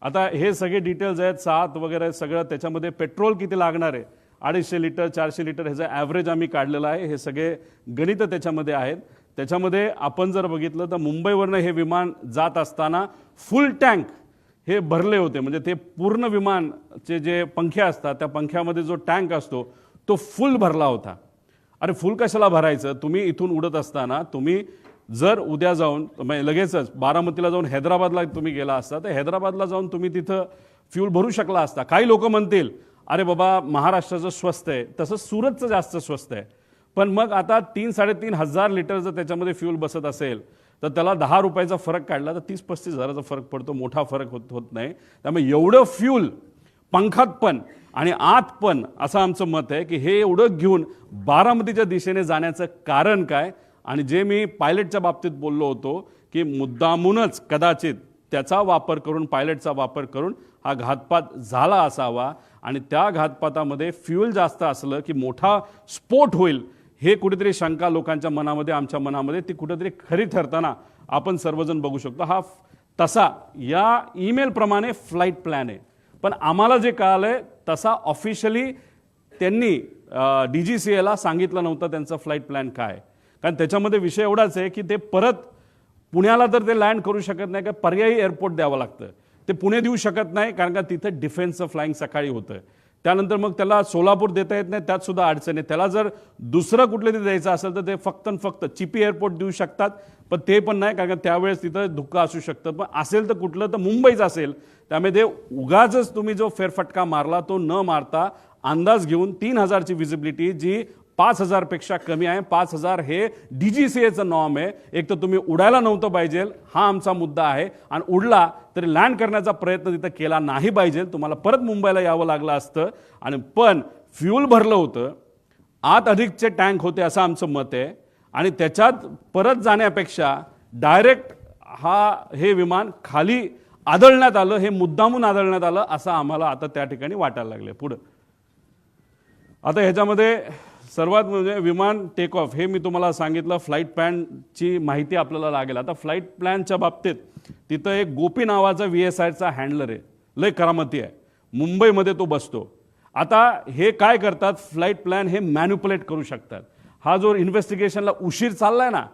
आता हे सगळे डिटेल्स आहेत, 7 वगैरे सगळं, त्याच्यामध्ये पेट्रोल किती लागणार आहे, 250 लिटर 400 लिटर ह्याचं ॲव्हरेज आम्ही काढलेलं आहे. हे सगळे गणितं त्याच्यामध्ये आहेत. त्याच्यामध्ये आपण जर बघितलं तर मुंबईवरनं हे विमान जात असताना फुल टँक हे भरले होते. म्हणजे ते पूर्ण विमानचे जे पंखे असतात त्या पंख्यामध्ये जो टँक असतो तो फुल भरला होता. अरे फुल कशाला भरायचं? तुम्ही इथून उडत असताना तुम्ही जर उद्या जाऊन लगेचच बारामतीला जाऊन हैदराबादला तुम्ही गेला असता तर हैदराबादला जाऊन तुम्ही तिथं फ्यूल भरू शकला असता. काही लोक म्हणतील अरे बाबा महाराष्ट्राचं स्वस्त आहे, तसं सुरतचं जास्त स्वस्त आहे. पण मग आता 3-3.5 हजार लिटर जर त्याच्यामध्ये फ्यूल बसत असेल तर त्याला 10 रुपयाचा फरक काढला तर 30-35 हजाराचा फरक पडतो. मोठा फरक होत नाही. त्यामुळे एवढं फ्यूल पंखात पण आणि आत पण असं आमचं मत आहे की हे एवढं घेऊन बारामतीच्या दिशेने जाण्याचं कारण काय. आणि जे मी पायलटच्या बाबतीत बोललो होतो की मुद्दामूनच कदाचित त्याचा वापर करून, पायलटचा वापर करून हा घातपात झाला असावा आणि त्या घातपातामध्ये फ्यूल जास्त असलं की मोठा स्फोट होईल हे कुठेतरी शंका लोकांच्या मनामध्ये, आमच्या मनामध्ये ती कुठेतरी खरी ठरताना आपण सर्वजण बघू शकतो. हा तसा या ईमेलप्रमाणे फ्लाईट प्लॅन आहे. पण आम्हाला जे कळालंय तसा ऑफिशियली त्यांनी DGCA सांगितलं नव्हतं त्यांचा फ्लाईट प्लॅन काय. कारण त्याच्यामध्ये विषय एवढाच आहे की ते परत पुण्याला तर ते लँड करू शकत नाही, का पर्यायी एअरपोर्ट द्यावं लागतं. ते पुणे देऊ शकत नाही कारण का तिथं डिफेन्सचं फ्लाईंग सकाळी होतं. त्यानंतर मग त्याला सोलापूर देता येत नाही, त्यात सुद्धा अडचण आहे. त्याला जर दुसरं कुठलं तरी द्यायचं असेल तर ते फक्त चिपी एअरपोर्ट देऊ शकतात. पण ते पण नाही कारण त्यावेळेस तिथं धुक्का असू शकतं. पण असेल तर कुठलं तर मुंबईच असेल. त्यामुळे ते उगाच तुम्ही जो फेरफटका मारला तो न मारता अंदाज घेऊन 3000ची विजिबिलिटी जी 5000 पेक्षा कमी आहे. 5000 हे DGCAचं नॉर्म आहे. एक तर तुम्ही उडायला नव्हतं पाहिजे हा आमचा मुद्दा आहे आणि उडला तरी लँड करण्याचा प्रयत्न तिथं केला नाही पाहिजे. तुम्हाला परत मुंबईला यावं लागलं असतं. आणि पण फ्यूल भरलं होतं, आत अधिकचे टँक होते असं आमचं मत आहे. आणि त्याच्यात परत जाण्यापेक्षा डायरेक्ट हे विमान खाली आदळण्यात आलं, हे मुद्दामून आदळण्यात आलं असं आम्हाला आता त्या ठिकाणी वाटायला लागले. पुढं आता ह्याच्यामध्ये सर्वात म्हणजे विमान टेक ऑफ हे मी तुम्हाला सांगितलं. फ्लाईट प्लॅनची माहिती आपल्याला लागेल. आता फ्लाईट प्लॅनच्या बाबतीत तिथं एक गोपी नावाचा VSIचा हँडलर आहे, लय करामती आहे, मुंबईमध्ये तो बसतो. आता हे काय करतात, फ्लाईट प्लॅन हे मॅन्युपुलेट करू शकतात. हा जो इन्व्हेस्टिगेशनला उशीर चाललाय ना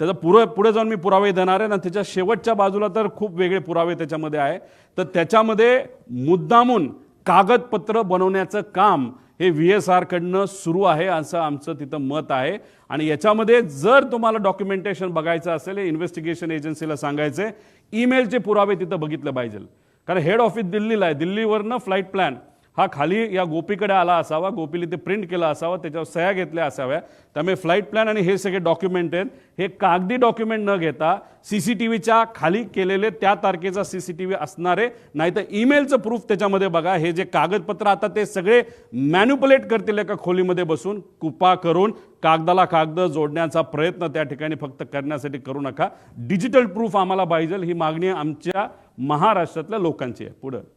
त्याचा पुढे जाऊन मी पुरावे देणार आहे ना. त्याच्या शेवटच्या बाजूला तर खूप वेगळे पुरावे त्याच्यामध्ये आहे. तर त्याच्यामध्ये मुद्दामून कागदपत्र बनवण्याचं काम हे VSR कडनं सुरू आहे असं आमचं तिथं मत आहे. आणि याच्यामध्ये जर तुम्हाला डॉक्युमेंटेशन बघायचं असेल इन्व्हेस्टिगेशन एजन्सीला सांगायचं ईमेलचे पुरावे तिथं बघितले पाहिजे. कारण हेड ऑफिस दिल्लीला आहे, दिल्लीवरनं फ्लाईट प्लॅन हा खाली या गोपीकडे आला असावा, गोपीने ते प्रिंट केला असावा, त्याच्यावर सह्या घेतल्या असाव्या. त्यामुळे फ्लाईट प्लॅन आणि हे सगळे डॉक्युमेंट आहेत हे कागदी डॉक्युमेंट न घेता CCTVच्या खाली केलेले त्या तारखेचा CCTV असणारे, नाही तर ईमेलचं प्रूफ त्याच्यामध्ये बघा. हे जे कागदपत्र आता ते सगळे मॅन्युपुलेट करतील एका खोलीमध्ये बसून, कृपा करून कागदाला कागद जोडण्याचा प्रयत्न त्या ठिकाणी फक्त करण्यासाठी करू नका. डिजिटल प्रूफ आम्हाला पाहिजे, ही मागणी आमच्या महाराष्ट्रातल्या लोकांची आहे. पुढं